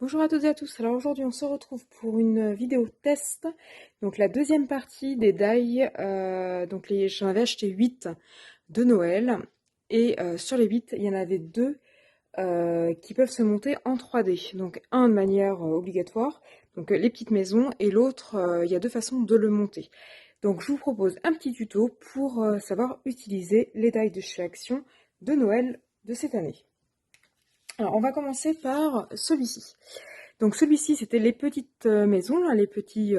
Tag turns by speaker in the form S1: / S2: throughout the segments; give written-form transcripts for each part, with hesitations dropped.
S1: Bonjour à toutes et à tous, alors aujourd'hui on se retrouve pour une vidéo test, donc la deuxième partie des die, j'en avais acheté 8 de Noël, et sur les 8 il y en avait 2 qui peuvent se monter en 3D, donc un de manière obligatoire, donc les petites maisons, et l'autre il y a deux façons de le monter. Donc je vous propose un petit tuto pour savoir utiliser les die de chez Action de Noël de cette année. Alors on va commencer par celui-ci. Donc celui-ci, c'était les petites maisons, là, les petites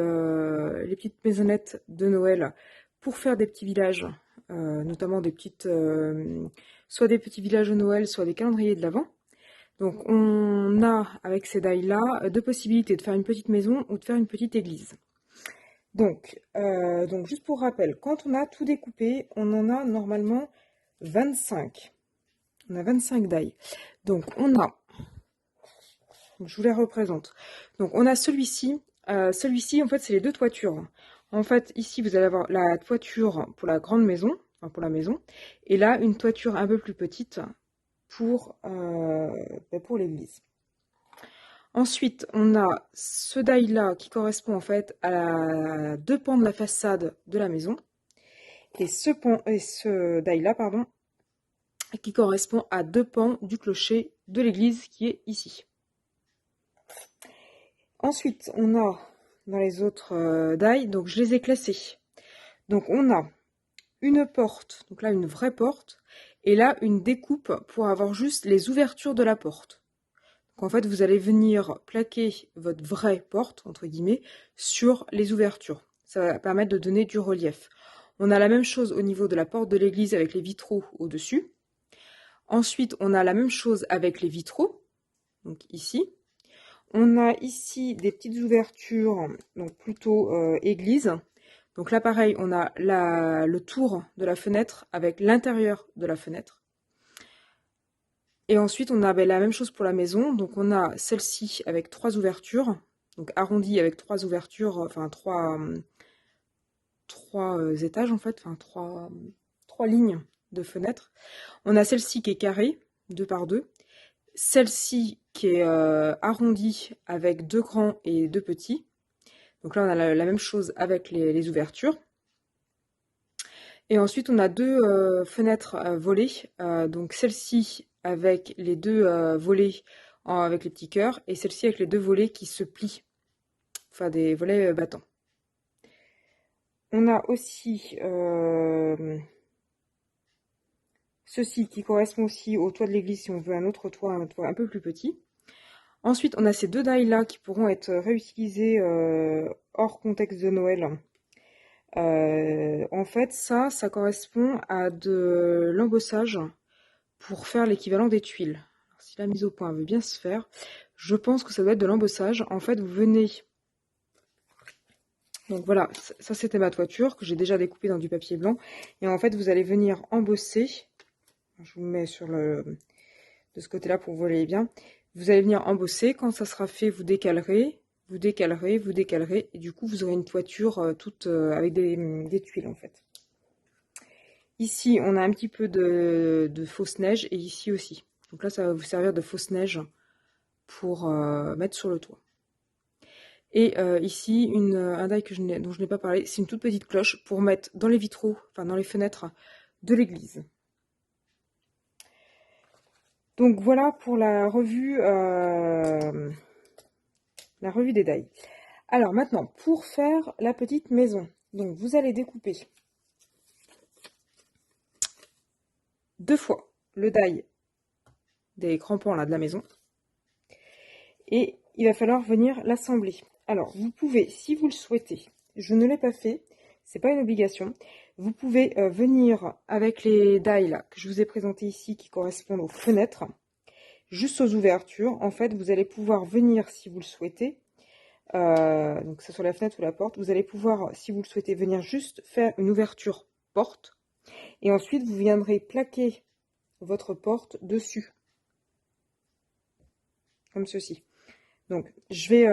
S1: maisonnettes de Noël pour faire des petits villages, notamment soit des petits villages de Noël, soit des calendriers de l'Avent. Donc on a, avec ces die-là, deux possibilités, de faire une petite maison ou de faire une petite église. Donc juste pour rappel, quand on a tout découpé, on en a normalement 25. On a 25 die. Donc on a... Je vous les représente. Donc on a celui-ci. Celui-ci, en fait, c'est les deux toitures. En fait, ici, vous allez avoir la toiture pour la grande maison, enfin pour la maison, et là, une toiture un peu plus petite pour l'église. Ensuite, on a ce die-là qui correspond en fait à deux pans de la façade de la maison, et ce die-là, pardon, qui correspond à deux pans du clocher de l'église qui est ici. Ensuite, on a dans les autres die, donc je les ai classés. Donc on a une porte, donc là une vraie porte, et là une découpe pour avoir juste les ouvertures de la porte. Donc en fait, vous allez venir plaquer votre vraie porte, entre guillemets, sur les ouvertures. Ça va permettre de donner du relief. On a la même chose au niveau de la porte de l'église avec les vitraux au-dessus. Ensuite, on a la même chose avec les vitraux, donc ici. On a ici des petites ouvertures, donc plutôt église. Donc là, pareil, on a le tour de la fenêtre avec l'intérieur de la fenêtre. Et ensuite, on a la même chose pour la maison. Donc on a celle-ci avec 3 ouvertures, donc arrondie avec 3 ouvertures, enfin 3 étages en fait, enfin 3 lignes de fenêtres. On a celle-ci qui est carrée, 2 par 2. Celle-ci qui est arrondie avec 2 grands et 2 petits. Donc là, on a la même chose avec les ouvertures. Et ensuite, on a deux fenêtres volées. Donc celle-ci avec les deux volets avec les petits cœurs et celle-ci avec les deux volets qui se plient. Enfin, des volets battants. On a aussi ceci qui correspond aussi au toit de l'église si on veut un autre toit, un toit un peu plus petit. Ensuite, on a ces deux die-là qui pourront être réutilisés hors contexte de Noël. En fait, ça correspond à de l'embossage pour faire l'équivalent des tuiles. Alors, si la mise au point veut bien se faire, je pense que ça doit être de l'embossage. En fait, vous venez... Donc voilà, ça c'était ma toiture que j'ai déjà découpée dans du papier blanc. Et en fait, vous allez venir embosser. Je vous mets de ce côté-là pour que vous voyez bien. Vous allez venir embosser. Quand ça sera fait, vous décalerez, vous décalerez, vous décalerez. Et du coup, vous aurez une toiture toute avec des tuiles en fait. Ici, on a un petit peu de fausse neige et ici aussi. Donc là, ça va vous servir de fausse neige pour mettre sur le toit. Et ici, un die dont je n'ai pas parlé, c'est une toute petite cloche pour mettre dans les vitraux, enfin dans les fenêtres de l'église. Donc voilà pour la revue des die. Alors maintenant, pour faire la petite maison, donc vous allez découper 2 fois le die des crampons là de la maison. Et il va falloir venir l'assembler. Alors, vous pouvez, si vous le souhaitez, je ne l'ai pas fait, c'est pas une obligation, vous pouvez venir avec les die là, que je vous ai présentés ici, qui correspondent aux fenêtres, juste aux ouvertures. En fait, vous allez pouvoir venir, si vous le souhaitez, donc que ce soit la fenêtre ou la porte, vous allez pouvoir, si vous le souhaitez, venir juste faire une ouverture porte, et ensuite vous viendrez plaquer votre porte dessus, comme ceci. Donc, je vais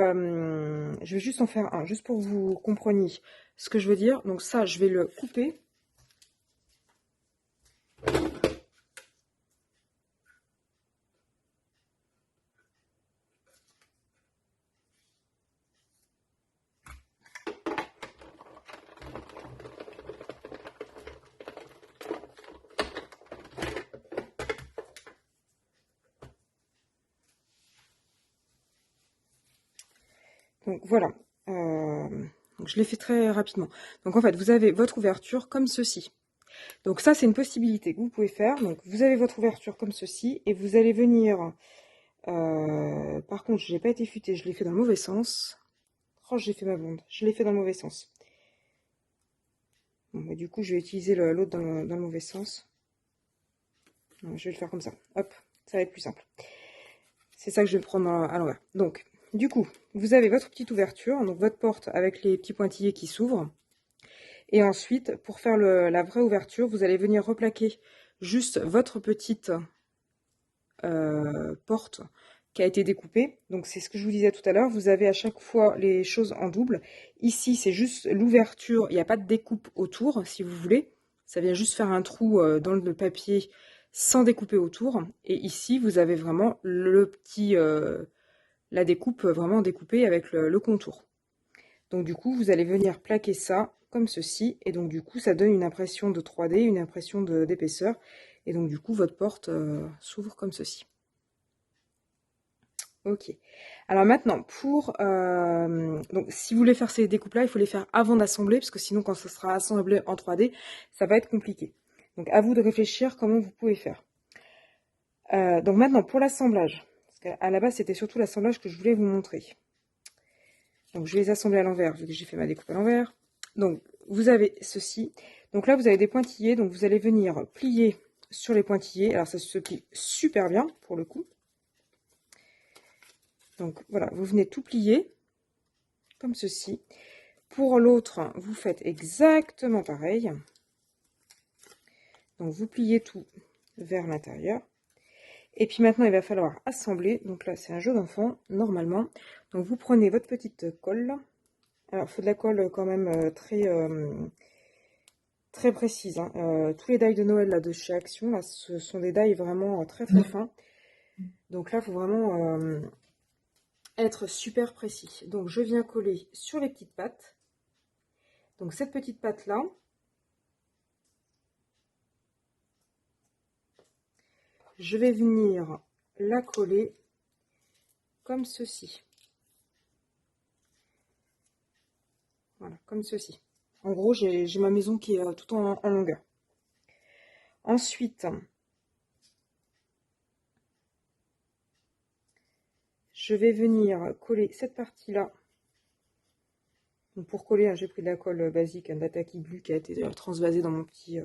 S1: juste en faire un, juste pour que vous compreniez ce que je veux dire. Donc ça, je vais le couper. Donc voilà, donc je l'ai fait très rapidement. Donc en fait, vous avez votre ouverture comme ceci. Donc ça, c'est une possibilité que vous pouvez faire. Donc vous avez votre ouverture comme ceci et vous allez venir... par contre, je n'ai pas été futée, je l'ai fait dans le mauvais sens. Oh, j'ai fait ma blonde, je l'ai fait dans le mauvais sens. Bon, bah, du coup, je vais utiliser l'autre dans le mauvais sens. Non, je vais le faire comme ça. Hop, ça va être plus simple. C'est ça que je vais prendre à l'envers. Donc, du coup, vous avez votre petite ouverture, donc votre porte avec les petits pointillés qui s'ouvrent. Et ensuite, pour faire la vraie ouverture, vous allez venir replaquer juste votre petite porte qui a été découpée. Donc, c'est ce que je vous disais tout à l'heure. Vous avez à chaque fois les choses en double. Ici, c'est juste l'ouverture. Il n'y a pas de découpe autour, si vous voulez. Ça vient juste faire un trou dans le papier sans découper autour. Et ici, vous avez vraiment le petit... la découpe vraiment découpée avec le contour. Donc du coup, vous allez venir plaquer ça comme ceci. Et donc du coup, ça donne une impression de 3D, une impression d'épaisseur. Et donc du coup, votre porte s'ouvre comme ceci. Ok. Alors maintenant, donc, si vous voulez faire ces découpes-là, il faut les faire avant d'assembler, parce que sinon, quand ça sera assemblé en 3D, ça va être compliqué. Donc à vous de réfléchir comment vous pouvez faire. Donc maintenant, pour l'assemblage, parce qu'à la base, c'était surtout l'assemblage que je voulais vous montrer. Donc je vais les assembler à l'envers, vu que j'ai fait ma découpe à l'envers. Donc vous avez ceci. Donc là, vous avez des pointillés, donc vous allez venir plier sur les pointillés. Alors ça se plie super bien, pour le coup. Donc voilà, vous venez tout plier, comme ceci. Pour l'autre, vous faites exactement pareil. Donc vous pliez tout vers l'intérieur. Et puis maintenant, il va falloir assembler. Donc là, c'est un jeu d'enfant, normalement. Donc vous prenez votre petite colle. Alors, il faut de la colle quand même très précise. Hein. Tous les die de Noël là, de chez Action, là, ce sont des die vraiment très très fins. Donc là, il faut vraiment être super précis. Donc je viens coller sur les petites pattes. Donc cette petite patte là, je vais venir la coller comme ceci. Voilà, comme ceci. En gros, j'ai ma maison qui est tout en longueur. Ensuite, je vais venir coller cette partie-là. Donc pour coller, j'ai pris de la colle basique, un Dataki Glue qui a été transvasée dans mon petit...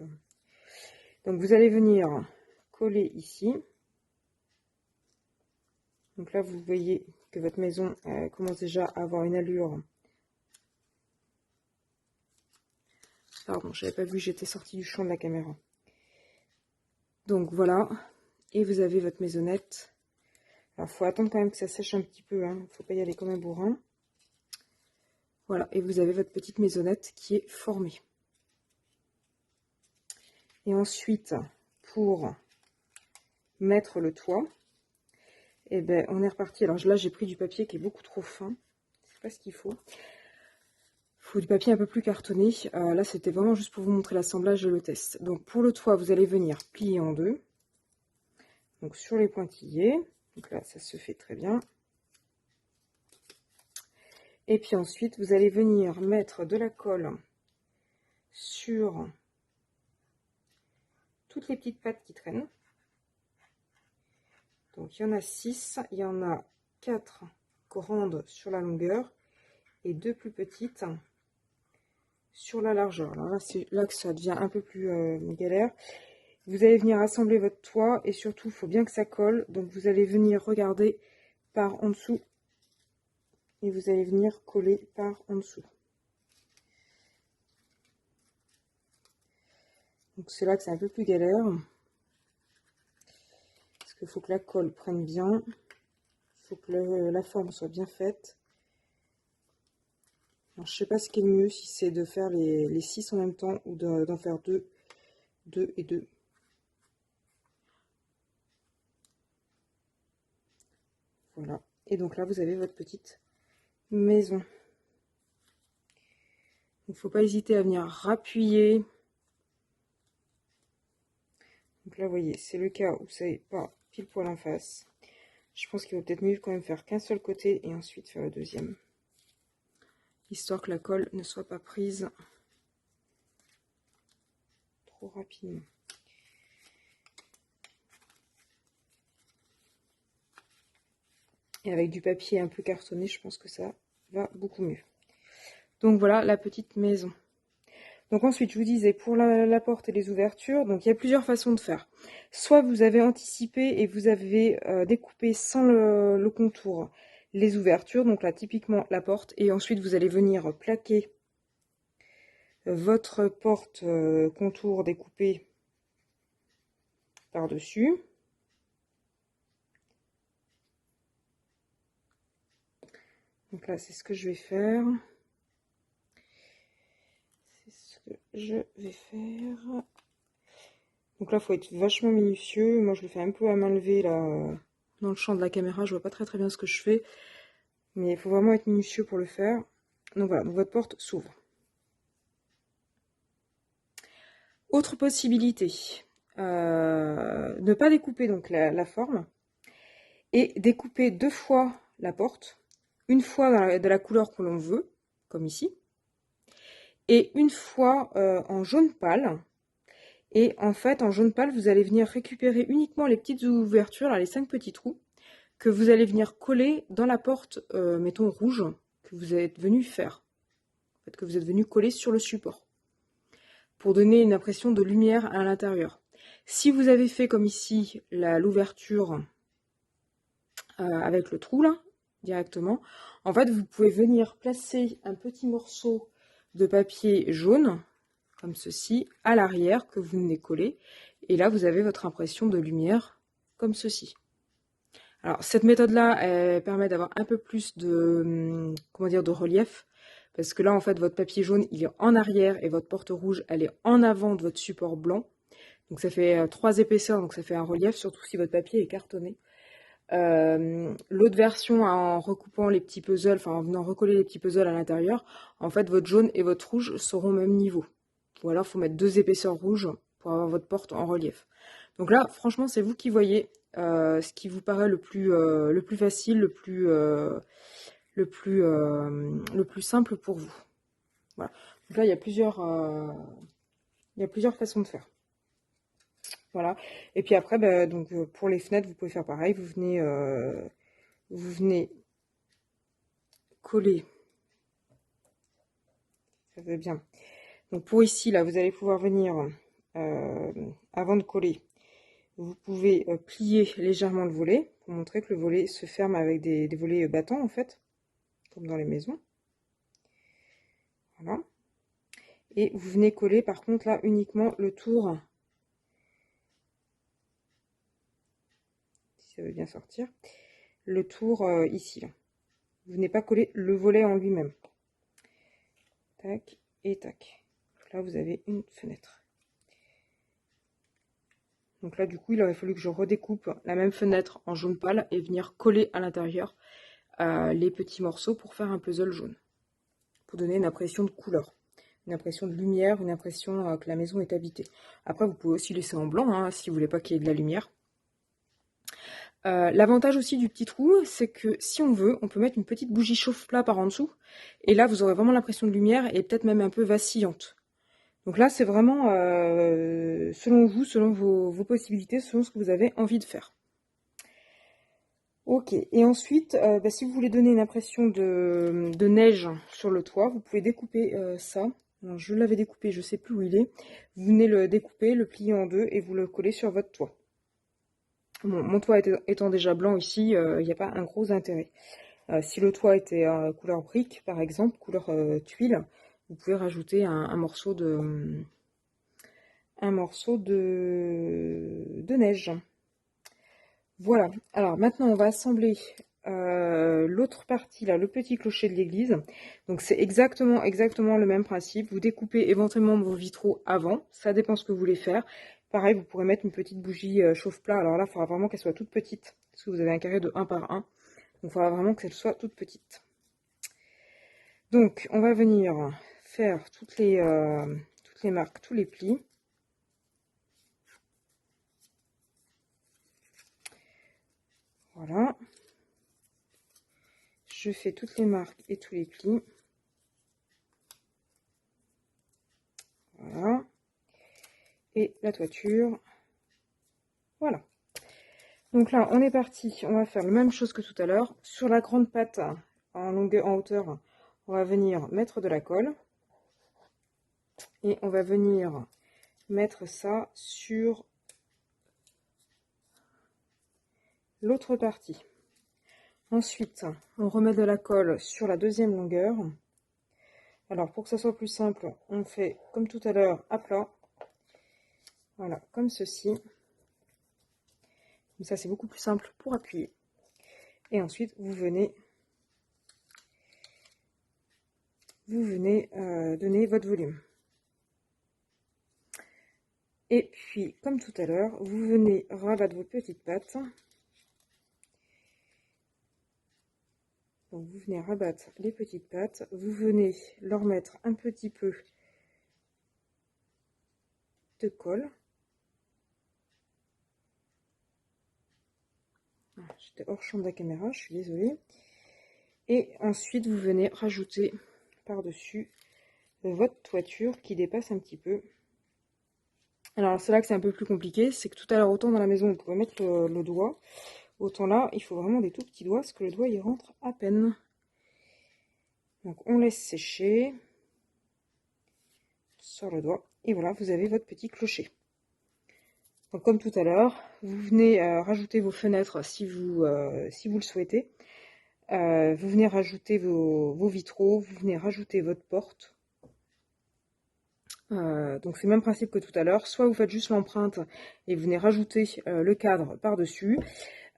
S1: Donc vous allez venir coller ici. Donc là, vous voyez que votre maison commence déjà à avoir une allure. Pardon, j'avais pas vu, j'étais sortie du champ de la caméra. Donc voilà, et vous avez votre maisonnette. Alors, il faut attendre quand même que ça sèche un petit peu, hein. Il ne faut pas y aller comme un bourrin. Voilà, et vous avez votre petite maisonnette qui est formée. Et ensuite, pour mettre le toit, et ben on est reparti. Alors là, j'ai pris du papier qui est beaucoup trop fin. C'est pas ce qu'il faut. Il faut du papier un peu plus cartonné. Là, c'était vraiment juste pour vous montrer l'assemblage et le test. Donc pour le toit, vous allez venir plier en deux. Donc sur les pointillés. Donc là, ça se fait très bien. Et puis ensuite, vous allez venir mettre de la colle sur toutes les petites pattes qui traînent. Donc il y en a 6, il y en a 4 grandes sur la longueur et 2 plus petites sur la largeur. Alors là, c'est là que ça devient un peu plus galère. Vous allez venir assembler votre toit et surtout, il faut bien que ça colle. Donc vous allez venir regarder par en dessous et vous allez venir coller par en dessous. Donc c'est là que c'est un peu plus galère. Parce qu'il faut que la colle prenne bien. Il faut que la forme soit bien faite. Alors, je sais pas ce qui est le mieux, si c'est de faire les 6 en même temps ou d'en faire 2, 2 et 2. Voilà. Et donc là, vous avez votre petite maison. Il ne faut pas hésiter à venir rappuyer. Donc là, vous voyez, c'est le cas où ça n'est pas pile poil en face. Je pense qu'il vaut peut-être mieux quand même faire qu'un seul côté et ensuite faire le deuxième. histoire que la colle ne soit pas prise trop rapidement. Et avec du papier un peu cartonné, je pense que ça va beaucoup mieux. Donc voilà la petite maison. Donc ensuite, je vous disais, pour la porte et les ouvertures, donc il y a plusieurs façons de faire. Soit vous avez anticipé et vous avez découpé sans le contour les ouvertures, donc là typiquement la porte, et ensuite vous allez venir plaquer votre porte contour découpé par-dessus. Donc là, c'est ce que je vais faire. C'est ce que je vais faire. Donc là, il faut être vachement minutieux. Moi, je le fais un peu à main levée, là, dans le champ de la caméra. Je vois pas très bien ce que je fais. Mais il faut vraiment être minutieux pour le faire. Donc voilà, donc votre porte s'ouvre. Autre possibilité, ne pas découper donc la forme et découper 2 fois la porte, une fois de la couleur que l'on veut, comme ici, et une fois en jaune pâle. Et en fait, en jaune pâle, vous allez venir récupérer uniquement les petites ouvertures, là, les 5 petits trous, que vous allez venir coller dans la porte, mettons rouge, que vous êtes venu faire, en fait, que vous êtes venu coller sur le support, pour donner une impression de lumière à l'intérieur. Si vous avez fait comme ici l'ouverture avec le trou là, directement, en fait vous pouvez venir placer un petit morceau de papier jaune, comme ceci, à l'arrière que vous venez coller, et là vous avez votre impression de lumière comme ceci. Alors cette méthode là, elle permet d'avoir un peu plus de, comment dire, de relief, parce que là en fait votre papier jaune il est en arrière et votre porte rouge elle est en avant de votre support blanc. Donc ça fait 3 épaisseurs, donc ça fait un relief, surtout si votre papier est cartonné. L'autre version, en recoupant les petits puzzles, enfin en venant recoller les petits puzzles à l'intérieur, en fait votre jaune et votre rouge seront au même niveau. Ou alors il faut mettre 2 épaisseurs rouges pour avoir votre porte en relief. Donc là, franchement, c'est vous qui voyez ce qui vous paraît le plus facile, le plus simple pour vous. Voilà. Donc là, il y a plusieurs façons de faire. Voilà. Et puis après, bah, donc, pour les fenêtres, vous pouvez faire pareil. Vous venez coller. Ça fait bien. Donc pour ici, là, vous allez pouvoir venir, avant de coller, vous pouvez plier légèrement le volet pour montrer que le volet se ferme avec des volets battants, en fait, comme dans les maisons. Voilà. Et vous venez coller, par contre, là, uniquement le tour. Si ça veut bien sortir. Le tour ici, là. Vous venez pas coller le volet en lui-même. Tac et tac. Là, vous avez une fenêtre. Donc là, du coup, il aurait fallu que je redécoupe la même fenêtre en jaune pâle et venir coller à l'intérieur les petits morceaux pour faire un puzzle jaune. Pour donner une impression de couleur, une impression de lumière, une impression que la maison est habitée. Après, vous pouvez aussi laisser en blanc, hein, si vous voulez pas qu'il y ait de la lumière. L'avantage aussi du petit trou, c'est que si on veut, on peut mettre une petite bougie chauffe-plat par en dessous. Et là, vous aurez vraiment l'impression de lumière et peut-être même un peu vacillante. Donc là, c'est vraiment selon vous, selon vos possibilités, selon ce que vous avez envie de faire. Ok, et ensuite, bah, si vous voulez donner une impression de neige sur le toit, vous pouvez découper ça. Alors, je l'avais découpé, je ne sais plus où il est. Vous venez le découper, le plier en deux et vous le collez sur votre toit. Bon, mon toit étant déjà blanc ici, il n'y a pas un gros intérêt. Si le toit était couleur brique, par exemple, couleur tuile, vous pouvez rajouter un morceau de neige. Voilà, alors maintenant on va assembler l'autre partie, là, le petit clocher de l'église. Donc c'est exactement le même principe. Vous découpez éventuellement vos vitraux avant, ça dépend ce que vous voulez faire. Pareil, vous pourrez mettre une petite bougie chauffe-plat. Alors là, il faudra vraiment qu'elle soit toute petite, parce que vous avez un carré de 1 par 1. Donc il faudra vraiment qu'elle soit toute petite. Donc on va venir faire toutes les marques, tous les plis. Voilà. Je fais toutes les marques et tous les plis. et la toiture. Voilà. Donc là, on est parti. On va faire la même chose que tout à l'heure. Sur la grande patte en longueur, en hauteur, on va venir mettre de la colle. Et on va venir mettre ça sur l'autre partie. Ensuite, on remet de la colle sur la deuxième longueur. Alors, pour que ça soit plus simple, on fait comme tout à l'heure à plat. Voilà, comme ceci. Comme ça, c'est beaucoup plus simple pour appuyer. Et ensuite, vous venez donner votre volume. Et puis, comme tout à l'heure, vous venez rabattre vos petites pattes. Donc, vous venez rabattre les petites pattes. Vous venez leur mettre un petit peu de colle. J'étais hors champ de la caméra, je suis désolée. Et ensuite, vous venez rajouter par-dessus votre toiture qui dépasse un petit peu. Alors, c'est là que c'est un peu plus compliqué. C'est que tout à l'heure, autant dans la maison, on pouvait mettre le doigt. Autant là, il faut vraiment des tout petits doigts, parce que le doigt, il rentre à peine. Donc, on laisse sécher sur le doigt. Et voilà, vous avez votre petit clocher. Donc, comme tout à l'heure, vous venez rajouter vos fenêtres si vous le souhaitez. Vous venez rajouter vos vitraux, vous venez rajouter votre porte. Donc c'est le même principe que tout à l'heure. Soit vous faites juste l'empreinte et vous venez rajouter le cadre par-dessus,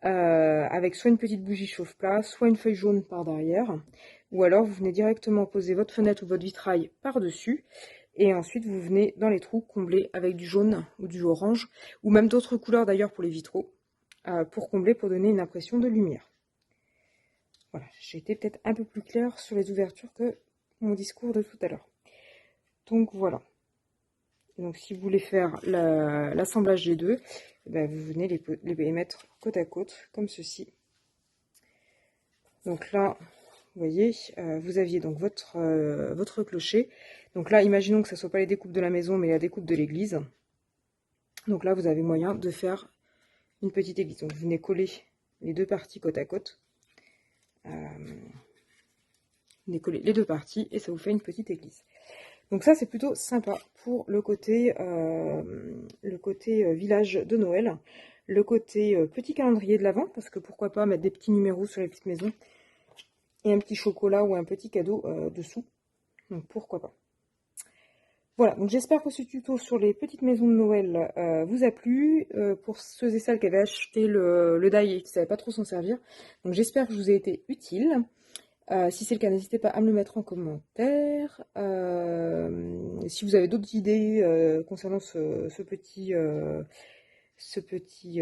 S1: avec soit une petite bougie chauffe-plat, soit une feuille jaune par derrière. Ou alors vous venez directement poser votre fenêtre ou votre vitrail par-dessus. Et ensuite vous venez dans les trous combler avec du jaune ou du orange, ou même d'autres couleurs d'ailleurs pour les vitraux, pour combler, pour donner une impression de lumière. Voilà, j'ai été peut-être un peu plus claire sur les ouvertures que mon discours de tout à l'heure. Donc voilà. Et donc si vous voulez faire l'assemblage des deux, ben, vous venez les mettre côte à côte, comme ceci. Donc là, vous voyez, vous aviez donc votre clocher. Donc là, imaginons que ce ne soit pas les découpes de la maison, mais la découpe de l'église. Donc là, vous avez moyen de faire une petite église. Donc vous venez coller les deux parties côte à côte. Vous venez coller les deux parties et ça vous fait une petite église. Donc ça, c'est plutôt sympa pour le côté village de Noël. Le côté petit calendrier de l'Avent, parce que pourquoi pas mettre des petits numéros sur les petites maisons. Et un petit chocolat ou un petit cadeau dessous. Donc pourquoi pas. Voilà, donc j'espère que ce tuto sur les petites maisons de Noël vous a plu. Pour ceux et celles qui avaient acheté le die et qui ne savaient pas trop s'en servir. Donc j'espère que je vous ai été utile. Si c'est le cas, n'hésitez pas à me le mettre en commentaire. Si vous avez d'autres idées concernant ce petit die, ce petit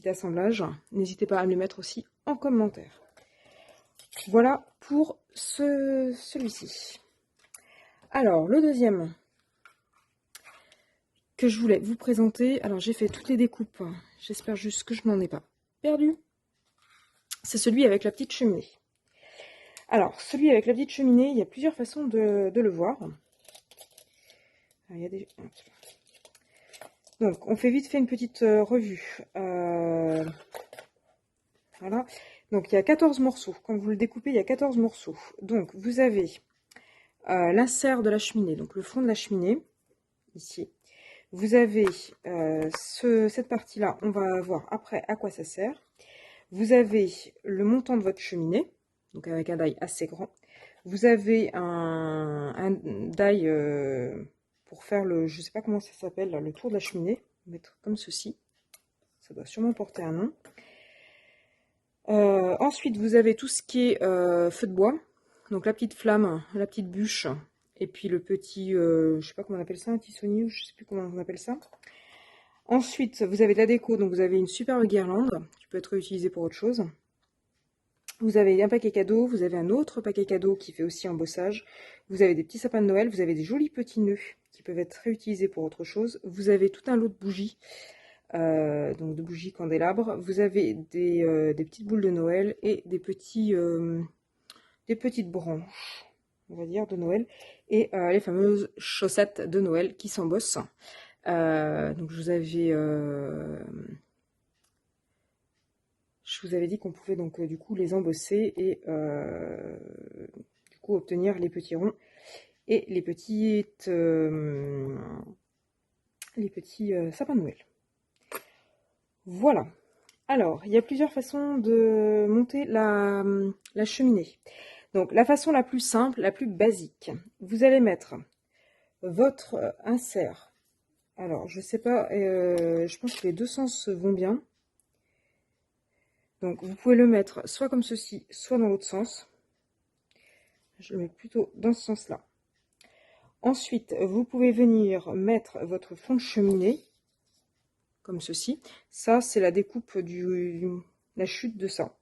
S1: assemblage, n'hésitez pas à me le mettre aussi en commentaire. Voilà pour celui-ci. Alors, le deuxième que je voulais vous présenter, alors j'ai fait toutes les découpes, j'espère juste que je n'en ai pas perdu. C'est celui avec la petite cheminée. Alors, celui avec la petite cheminée, il y a plusieurs façons de le voir. Alors, il y a des... Donc, on fait vite fait une petite revue. Voilà. Donc, il y a 14 morceaux. Quand vous le découpez, il y a 14 morceaux. Donc, vous avez l'insert de la cheminée, donc le fond de la cheminée, ici. Vous avez cette partie-là, on va voir après à quoi ça sert. Vous avez le montant de votre cheminée, donc avec un die assez grand. Vous avez un die pour faire le, je sais pas comment ça s'appelle, le tour de la cheminée. Mettre comme ceci. Ça doit sûrement porter un nom. Ensuite, vous avez tout ce qui est feu de bois. Donc la petite flamme, la petite bûche, et puis le petit, je sais pas comment on appelle ça, un tissonnier, je sais plus comment on appelle ça. Ensuite, vous avez de la déco, donc vous avez une superbe guirlande qui peut être utilisée pour autre chose. Vous avez un paquet cadeau, vous avez un autre paquet cadeau qui fait aussi embossage. Vous avez des petits sapins de Noël, vous avez des jolis petits nœuds qui peuvent être réutilisés pour autre chose. Vous avez tout un lot de bougies, donc de bougies candélabres. Vous avez des petites boules de Noël et des petites branches. on va dire, de Noël, et les fameuses chaussettes de Noël qui s'embossent. Donc je vous avais dit qu'on pouvait donc du coup les embosser et du coup obtenir les petits ronds et les petits sapins de Noël. Voilà. Alors, il y a plusieurs façons de monter la cheminée. Donc, la façon la plus simple, la plus basique, vous allez mettre votre insert. Alors, je sais pas, je pense que les deux sens vont bien. Donc, vous pouvez le mettre soit comme ceci, soit dans l'autre sens. Je le mets plutôt dans ce sens-là. Ensuite, vous pouvez venir mettre votre fond de cheminée, comme ceci. Ça, c'est la découpe la chute de ça.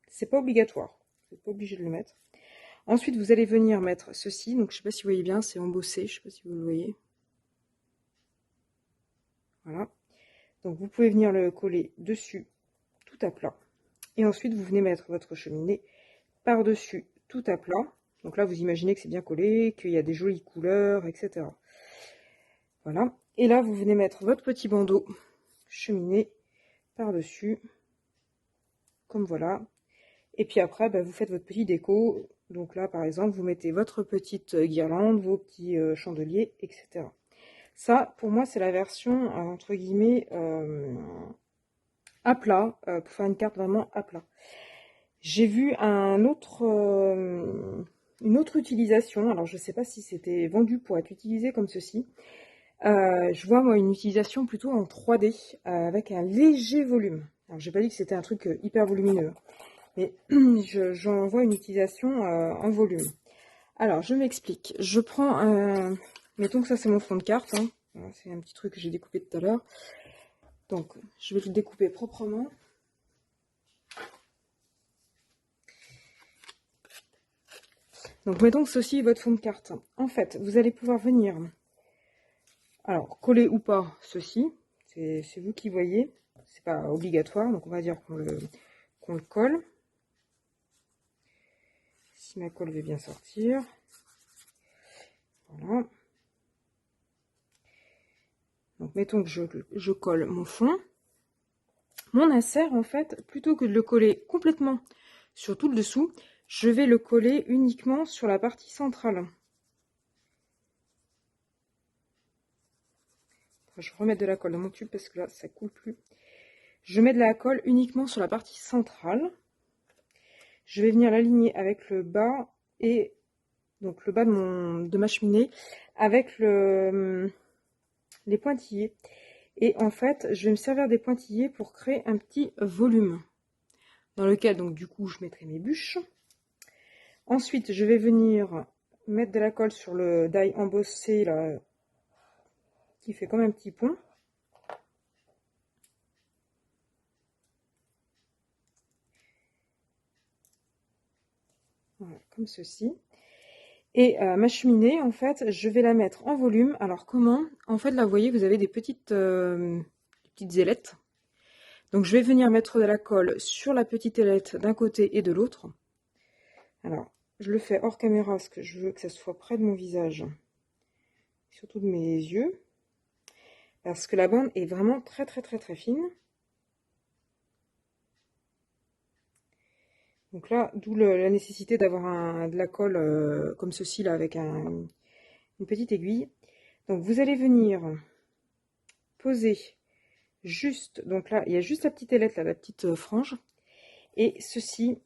S1: C'est pas obligatoire. Vous n'êtes pas obligé de le mettre. Ensuite, vous allez venir mettre ceci. Donc, je sais pas si vous voyez bien, c'est embossé. Je sais pas si vous le voyez. Voilà. Donc, vous pouvez venir le coller dessus, tout à plat. Et ensuite, vous venez mettre votre cheminée par-dessus, tout à plat. Donc là, vous imaginez que c'est bien collé, qu'il y a des jolies couleurs, etc. Voilà. Et là, vous venez mettre votre petit bandeau cheminée par-dessus, comme voilà. Et puis après, bah, vous faites votre petit déco. Donc là, par exemple, vous mettez votre petite guirlande, vos petits chandeliers, etc. Ça, pour moi, c'est la version, entre guillemets, à plat, pour faire une carte vraiment à plat. J'ai vu une autre utilisation. Alors, je ne sais pas si c'était vendu pour être utilisé comme ceci. Je vois, moi, une utilisation plutôt en 3D, avec un léger volume. Alors, j'ai pas dit que c'était un truc hyper volumineux, mais j'en vois une utilisation en volume. Alors, je m'explique. Je prends mettons que ça, c'est mon fond de carte. Hein. Voilà, c'est un petit truc que j'ai découpé tout à l'heure. Donc, je vais le découper proprement. Donc, mettons que ceci est votre fond de carte. En fait, vous allez pouvoir venir, alors, coller ou pas ceci. C'est vous qui voyez. C'est pas obligatoire, donc on va dire qu'on le colle. Si ma colle veut bien sortir. Voilà. Donc, mettons que je colle mon fond. Mon insert, en fait, plutôt que de le coller complètement sur tout le dessous, je vais le coller uniquement sur la partie centrale. Je vais remettre de la colle dans mon tube parce que là, ça coule plus. Je mets de la colle uniquement sur la partie centrale. Je vais venir l'aligner avec le bas et donc le bas de ma cheminée avec les pointillés. Et en fait, je vais me servir des pointillés pour créer un petit volume dans lequel, donc du coup, je mettrai mes bûches. Ensuite, je vais venir mettre de la colle sur le die embossé là, qui fait comme un petit pont. Voilà, comme ceci. Et ma cheminée, en fait, je vais la mettre en volume. Alors comment? En fait, là, vous voyez, vous avez des petites ailettes. Donc, je vais venir mettre de la colle sur la petite ailette d'un côté et de l'autre. Alors, je le fais hors caméra parce que je veux que ça soit près de mon visage, surtout de mes yeux, parce que la bande est vraiment très très très très fine. Donc là, d'où la nécessité d'avoir de la colle comme ceci là avec une petite aiguille. Donc vous allez venir poser juste, donc là il y a juste la petite ailette là, la petite frange, et ceci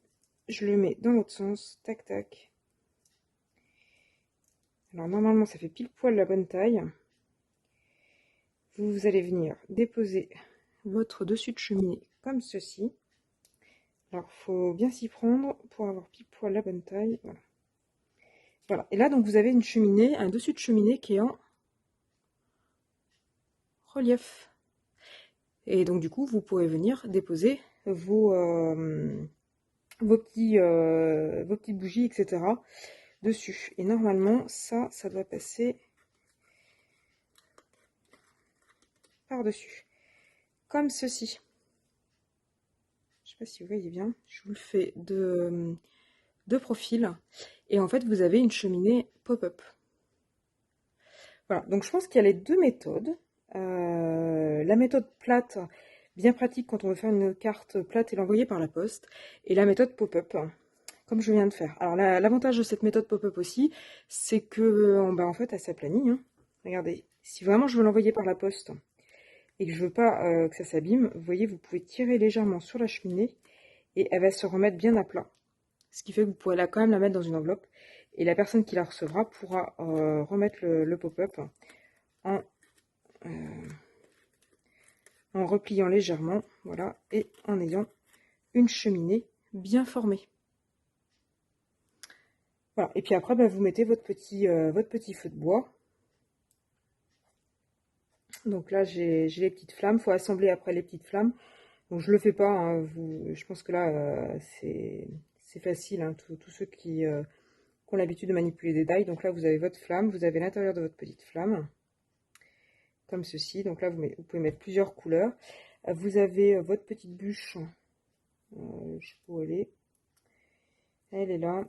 S1: je le mets dans l'autre sens, tac tac. Alors normalement ça fait pile poil la bonne taille. Vous allez venir déposer votre dessus de cheminée comme ceci. Alors faut bien s'y prendre pour avoir pile poil la bonne taille. Voilà. Voilà. Et là donc vous avez une cheminée, un dessus de cheminée qui est en relief. Et donc du coup vous pourrez venir déposer vos petites bougies, etc. dessus. Et normalement ça doit passer par dessus comme ceci. Je sais pas si vous voyez bien, je vous le fais de de profil. Et en fait, vous avez une cheminée pop-up. Voilà, donc je pense qu'il y a les deux méthodes. La méthode plate, bien pratique quand on veut faire une carte plate et l'envoyer par la poste. Et la méthode pop-up, comme je viens de faire. Alors l'avantage de cette méthode pop-up aussi, c'est que en fait, elle s'aplanit. Hein. Regardez, si vraiment je veux l'envoyer par la poste et que je veux pas que ça s'abîme, vous voyez, vous pouvez tirer légèrement sur la cheminée et elle va se remettre bien à plat. Ce qui fait que vous pourrez quand même la mettre dans une enveloppe et la personne qui la recevra pourra remettre le pop-up en, en repliant légèrement, voilà, et en ayant une cheminée bien formée. Voilà, et puis après, vous mettez votre petit feu de bois. Donc là, j'ai les petites flammes. Il faut assembler après les petites flammes. Donc je le fais pas. Hein, je pense que là, c'est facile. Hein, tous ceux qui ont l'habitude de manipuler des die. Donc là, vous avez votre flamme. Vous avez l'intérieur de votre petite flamme. Comme ceci. Donc là, vous pouvez mettre plusieurs couleurs. Vous avez votre petite bûche. Je sais pas où elle est. Elle est là.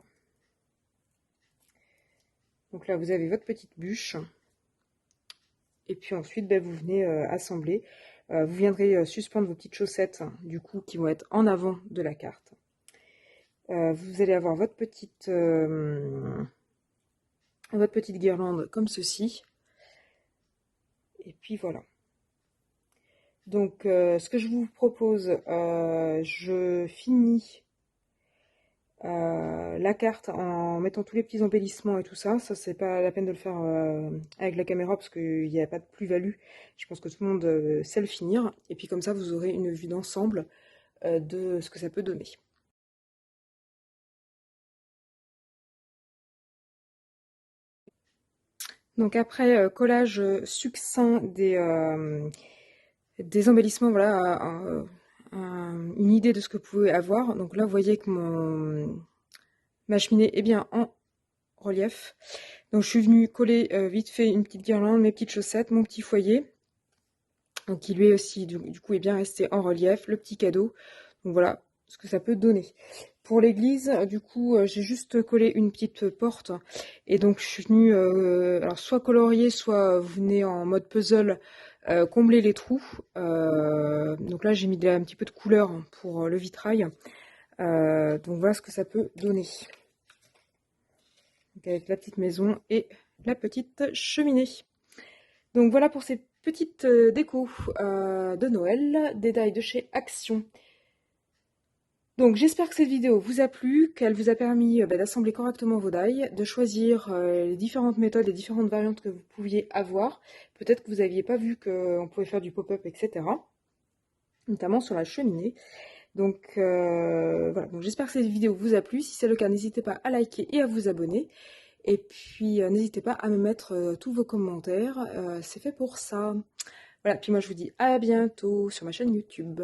S1: Donc là, vous avez votre petite bûche. Et puis ensuite, vous venez assembler. Vous viendrez suspendre vos petites chaussettes, du coup, qui vont être en avant de la carte. Vous allez avoir votre petite guirlande comme ceci. Et puis voilà. Donc, ce que je vous propose, je finis la carte en mettant tous les petits embellissements et tout ça. Ça, c'est pas la peine de le faire avec la caméra parce qu'il n'y a pas de plus-value. Je pense que tout le monde sait le finir. Et puis comme ça, vous aurez une vue d'ensemble de ce que ça peut donner. Donc après collage succinct des embellissements, voilà, une idée de ce que vous pouvez avoir. Donc là, vous voyez que ma cheminée est bien en relief. Donc je suis venue coller vite fait une petite guirlande, mes petites chaussettes, mon petit foyer. Donc qui lui est aussi, du coup, est bien resté en relief. Le petit cadeau. Donc voilà ce que ça peut donner. Pour l'église, du coup, j'ai juste collé une petite porte. Et donc, je suis venue, alors soit colorier, soit vous venez en mode puzzle, combler les trous. Donc là, j'ai mis un petit peu de couleur pour le vitrail. Donc voilà ce que ça peut donner. Donc, avec la petite maison et la petite cheminée. Donc voilà pour ces petites décos de Noël, des die de chez Action. Donc j'espère que cette vidéo vous a plu, qu'elle vous a permis d'assembler correctement vos die, de choisir les différentes méthodes et différentes variantes que vous pouviez avoir. Peut-être que vous n'aviez pas vu qu'on pouvait faire du pop-up, etc. Notamment sur la cheminée. Donc voilà, donc j'espère que cette vidéo vous a plu. Si c'est le cas, n'hésitez pas à liker et à vous abonner. Et puis n'hésitez pas à me mettre tous vos commentaires, c'est fait pour ça. Voilà, puis moi je vous dis à bientôt sur ma chaîne YouTube.